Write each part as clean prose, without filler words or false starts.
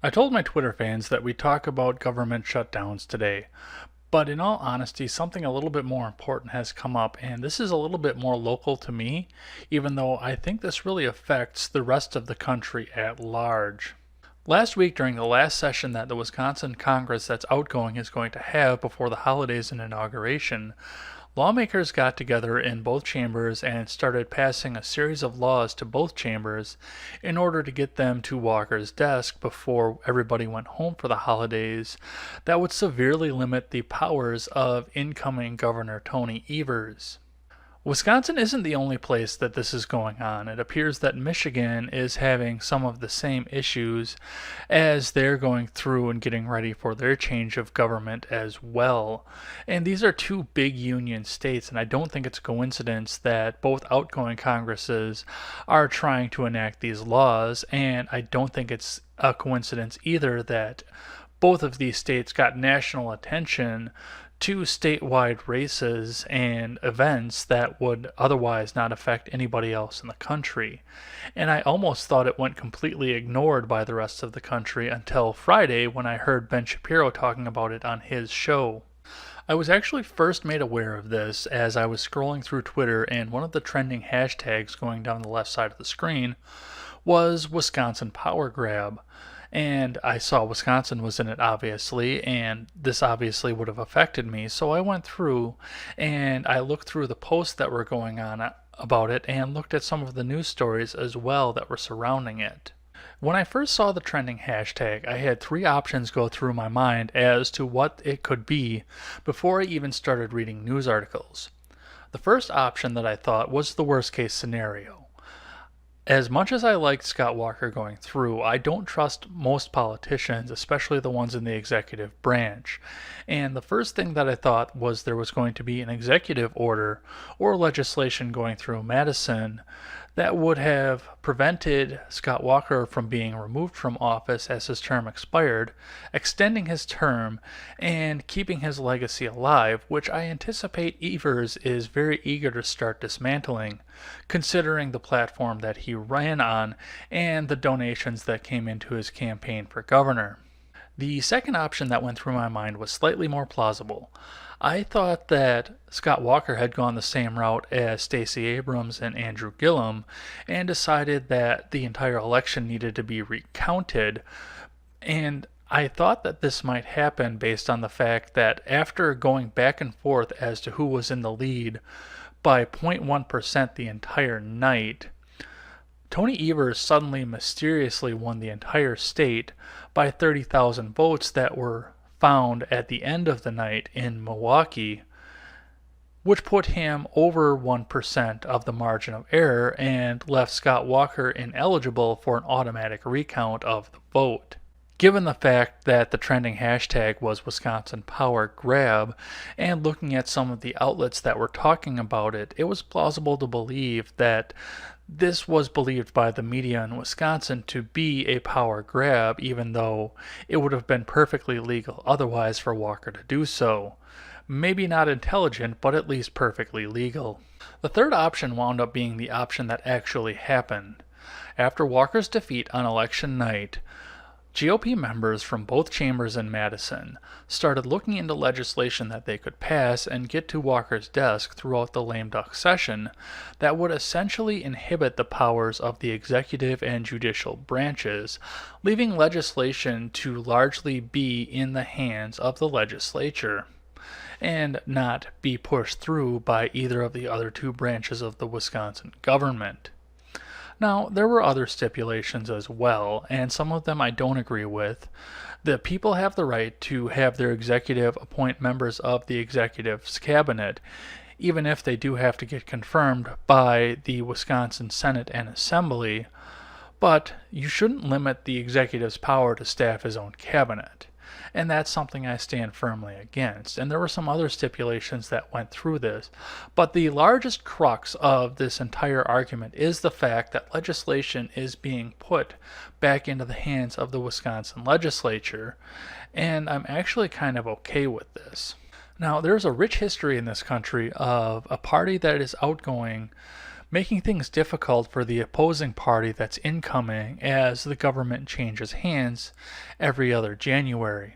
I told my Twitter fans that we'd talk about government shutdowns today, but in all honesty, something a little bit more important has come up, and this is a little bit more local to me, even though I think this really affects the rest of the country at large. Last week, during the last session that the Wisconsin Congress that's outgoing is going to have before the holidays and inauguration, lawmakers got together in both chambers and started passing a series of laws to both chambers in order to get them to Walker's desk before everybody went home for the holidays that would severely limit the powers of incoming Governor Tony Evers. Wisconsin isn't the only place that this is going on. It appears that Michigan is having some of the same issues as they're going through and getting ready for their change of government as well. And these are two big union states, and I don't think it's a coincidence that both outgoing Congresses are trying to enact these laws, and I don't think it's a coincidence either that both of these states got national attention to statewide races and events that would otherwise not affect anybody else in the country. And I almost thought it went completely ignored by the rest of the country until Friday when I heard Ben Shapiro talking about it on his show. I was actually first made aware of this as I was scrolling through Twitter, and one of the trending hashtags going down the left side of the screen was Wisconsin Power Grab. And I saw Wisconsin was in it, obviously, and this obviously would have affected me. So I went through and I looked through the posts that were going on about it and looked at some of the news stories as well that were surrounding it. When I first saw the trending hashtag, I had three options go through my mind as to what it could be before I even started reading news articles. The first option that I thought was the worst case scenario. As much as I liked Scott Walker going through, I don't trust most politicians, especially the ones in the executive branch. And the first thing that I thought was there was going to be an executive order or legislation going through Madison that would have prevented Scott Walker from being removed from office as his term expired, extending his term, and keeping his legacy alive, which I anticipate Evers is very eager to start dismantling, considering the platform that he ran on and the donations that came into his campaign for governor. The second option that went through my mind was slightly more plausible. I thought that Scott Walker had gone the same route as Stacey Abrams and Andrew Gillum and decided that the entire election needed to be recounted. And I thought that this might happen based on the fact that after going back and forth as to who was in the lead by 0.1% the entire night, Tony Evers suddenly mysteriously won the entire state by 30,000 votes that were found at the end of the night in Milwaukee, which put him over 1% of the margin of error and left Scott Walker ineligible for an automatic recount of the vote. Given the fact that the trending hashtag was Wisconsin Power Grab, and looking at some of the outlets that were talking about it, it was plausible to believe that this was believed by the media in Wisconsin to be a power grab, even though it would have been perfectly legal otherwise for Walker to do so. Maybe not intelligent, but at least perfectly legal. The third option wound up being the option that actually happened. After Walker's defeat on election night, GOP members from both chambers in Madison started looking into legislation that they could pass and get to Walker's desk throughout the lame duck session that would essentially inhibit the powers of the executive and judicial branches, leaving legislation to largely be in the hands of the legislature and not be pushed through by either of the other two branches of the Wisconsin government. Now, there were other stipulations as well, and some of them I don't agree with. The people have the right to have their executive appoint members of the executive's cabinet, even if they do have to get confirmed by the Wisconsin Senate and Assembly, but you shouldn't limit the executive's power to staff his own cabinet. And that's something I stand firmly against. And there were some other stipulations that went through this. But the largest crux of this entire argument is the fact that legislation is being put back into the hands of the Wisconsin legislature. And I'm actually kind of okay with this. Now, there's a rich history in this country of a party that is outgoing making things difficult for the opposing party that's incoming as the government changes hands every other January.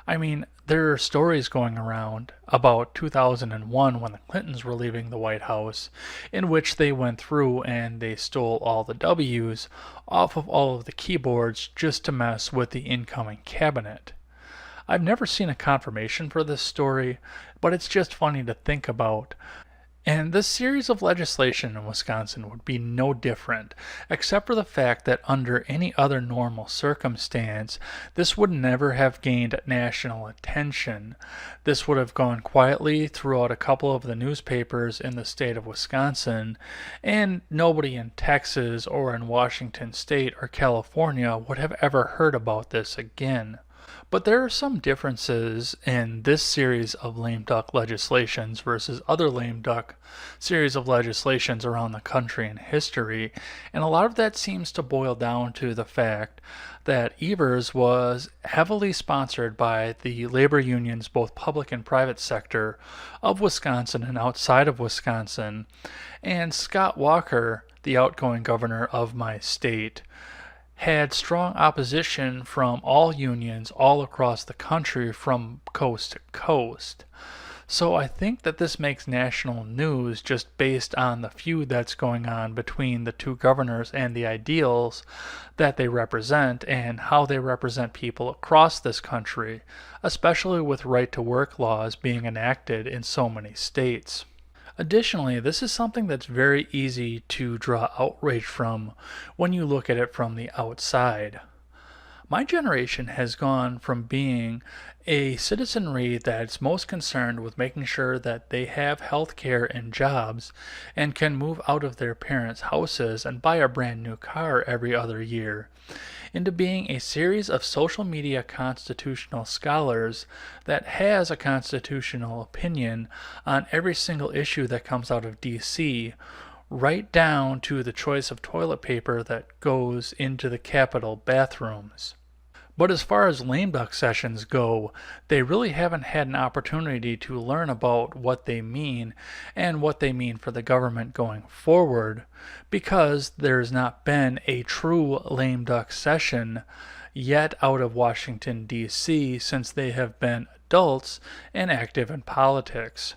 I mean, there are stories going around about 2001 when the Clintons were leaving the White House, in which they went through and they stole all the W's off of all of the keyboards just to mess with the incoming cabinet. I've never seen a confirmation for this story, but it's just funny to think about. And this series of legislation in Wisconsin would be no different, except for the fact that under any other normal circumstance, this would never have gained national attention. This would have gone quietly throughout a couple of the newspapers in the state of Wisconsin, and nobody in Texas or in Washington State or California would have ever heard about this again. But there are some differences in this series of lame duck legislations versus other lame duck series of legislations around the country in history, and a lot of that seems to boil down to the fact that Evers was heavily sponsored by the labor unions, both public and private sector, of Wisconsin and outside of Wisconsin, and Scott Walker, the outgoing governor of my state, had strong opposition from all unions all across the country from coast to coast. So I think that this makes national news just based on the feud that's going on between the two governors and the ideals that they represent and how they represent people across this country, especially with right to work laws being enacted in so many states. Additionally, this is something that's very easy to draw outrage from when you look at it from the outside. My generation has gone from being a citizenry that's most concerned with making sure that they have health care and jobs and can move out of their parents' houses and buy a brand new car every other year, into being a series of social media constitutional scholars that has a constitutional opinion on every single issue that comes out of DC, right down to the choice of toilet paper that goes into the Capitol bathrooms. But as far as lame duck sessions go, they really haven't had an opportunity to learn about what they mean and what they mean for the government going forward, because there's not been a true lame duck session yet out of Washington, D.C. since they have been adults and active in politics.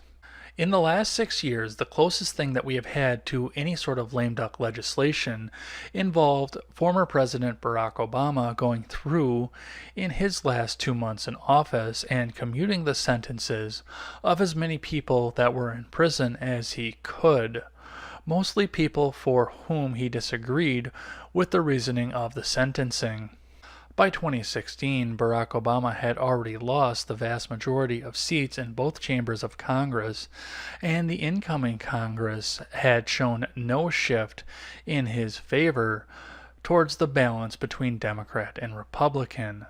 In the last 6 years, the closest thing that we have had to any sort of lame duck legislation involved former President Barack Obama going through in his last 2 months in office and commuting the sentences of as many people that were in prison as he could, mostly people for whom he disagreed with the reasoning of the sentencing. By 2016, Barack Obama had already lost the vast majority of seats in both chambers of Congress, and the incoming Congress had shown no shift in his favor towards the balance between Democrat and Republican.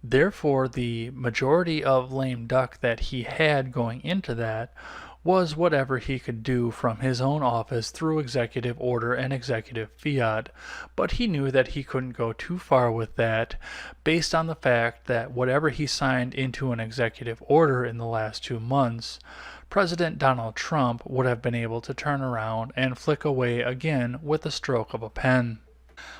Therefore, the majority of lame duck that he had going into that was whatever he could do from his own office through executive order and executive fiat, but he knew that he couldn't go too far with that based on the fact that whatever he signed into an executive order in the last 2 months, President Donald Trump would have been able to turn around and flick away again with the stroke of a pen.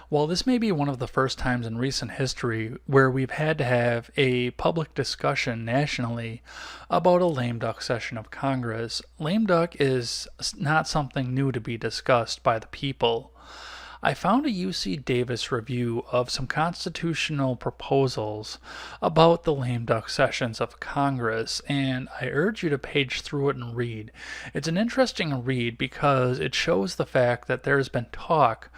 While this may be one of the first times in recent history where we've had to have a public discussion nationally about a lame duck session of Congress, lame duck is not something new to be discussed by the people. I found a UC Davis review of some constitutional proposals about the lame duck sessions of Congress, and I urge you to page through it and read. It's an interesting read because it shows the fact that there has been talk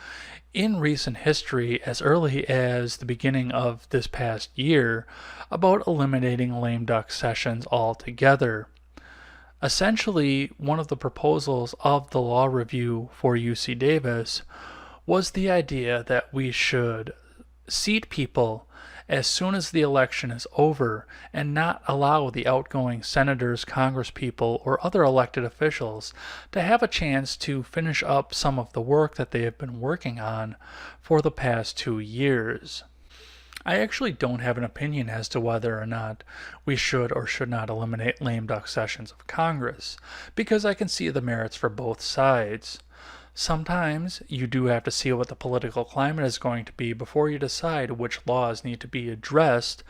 in recent history, as early as the beginning of this past year, about eliminating lame duck sessions altogether. Essentially, one of the proposals of the law review for UC Davis was the idea that we should seat people as soon as the election is over and not allow the outgoing senators, congresspeople, or other elected officials to have a chance to finish up some of the work that they have been working on for the past 2 years. I actually don't have an opinion as to whether or not we should or should not eliminate lame duck sessions of Congress, because I can see the merits for both sides. Sometimes you do have to see what the political climate is going to be before you decide which laws need to be addressed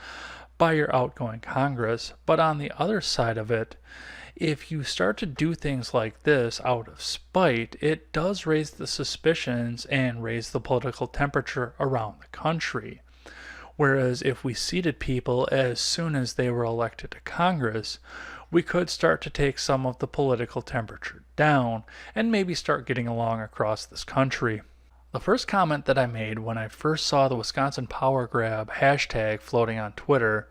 by your outgoing Congress. But on the other side of it, if you start to do things like this out of spite, it does raise the suspicions and raise the political temperature around the country. Whereas if we seated people as soon as they were elected to Congress, we could start to take some of the political temperature down and maybe start getting along across this country. The first comment that I made when I first saw the Wisconsin Power Grab hashtag floating on Twitter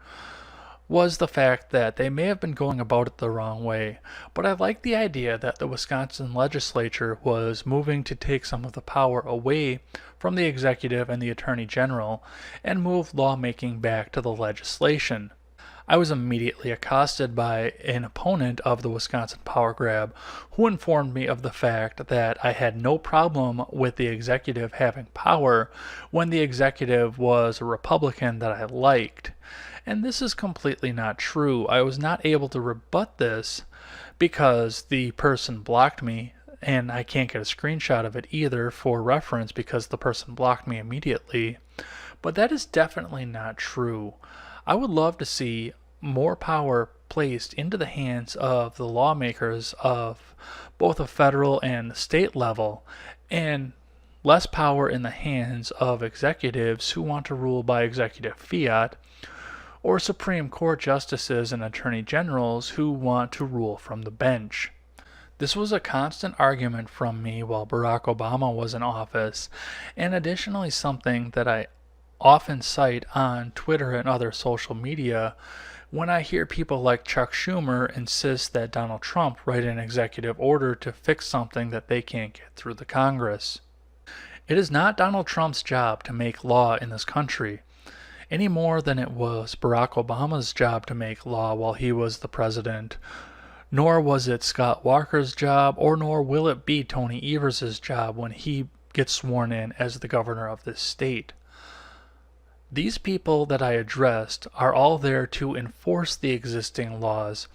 was the fact that they may have been going about it the wrong way, but I like the idea that the Wisconsin legislature was moving to take some of the power away from the executive and the attorney general and move lawmaking back to the legislation. I was immediately accosted by an opponent of the Wisconsin Power Grab who informed me of the fact that I had no problem with the executive having power when the executive was a Republican that I liked. And this is completely not true. I was not able to rebut this because the person blocked me, and I can't get a screenshot of it either for reference because the person blocked me immediately. But that is definitely not true. I would love to see more power placed into the hands of the lawmakers of both the federal and the state level, and less power in the hands of executives who want to rule by executive fiat, or Supreme Court justices and attorney generals who want to rule from the bench. This was a constant argument from me while Barack Obama was in office, and additionally something that I often cite on Twitter and other social media when I hear people like Chuck Schumer insist that Donald Trump write an executive order to fix something that they can't get through the Congress. It is not Donald Trump's job to make law in this country, any more than it was Barack Obama's job to make law while he was the president, nor was it Scott Walker's job, or nor will it be Tony Evers' job when he gets sworn in as the governor of this state. These people that I addressed are all there to enforce the existing laws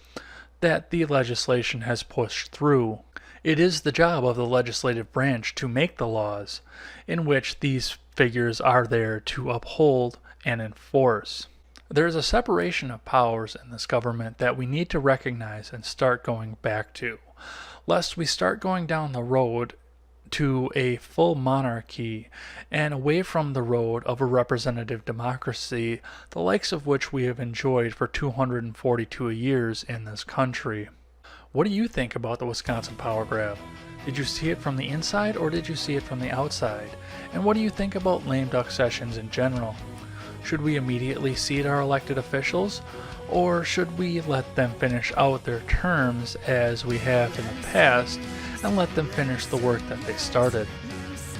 that the legislation has pushed through. It is the job of the legislative branch to make the laws, in which these figures are there to uphold and enforce. There is a separation of powers in this government that we need to recognize and start going back to, lest we start going down the road to a full monarchy and away from the road of a representative democracy, the likes of which we have enjoyed for 242 years in this country. What do you think about the Wisconsin Power Grab? Did you see it from the inside or did you see it from the outside? And what do you think about lame duck sessions in general? Should we immediately seat our elected officials, or should we let them finish out their terms as we have in the past and let them finish the work that they started?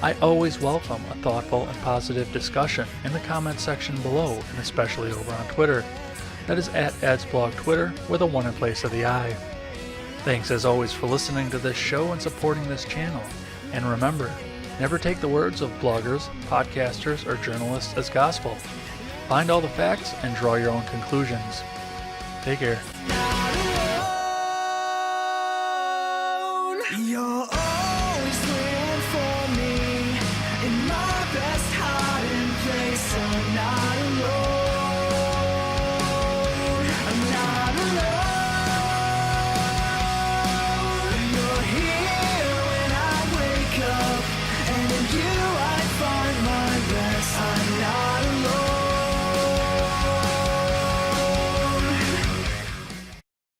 I always welcome a thoughtful and positive discussion in the comments section below, and especially over on Twitter. That is at adsblog Twitter with a 1 in place of the I. Thanks as always for listening to this show and supporting this channel. And remember, never take the words of bloggers, podcasters, or journalists as gospel. Find all the facts and draw your own conclusions. Take care.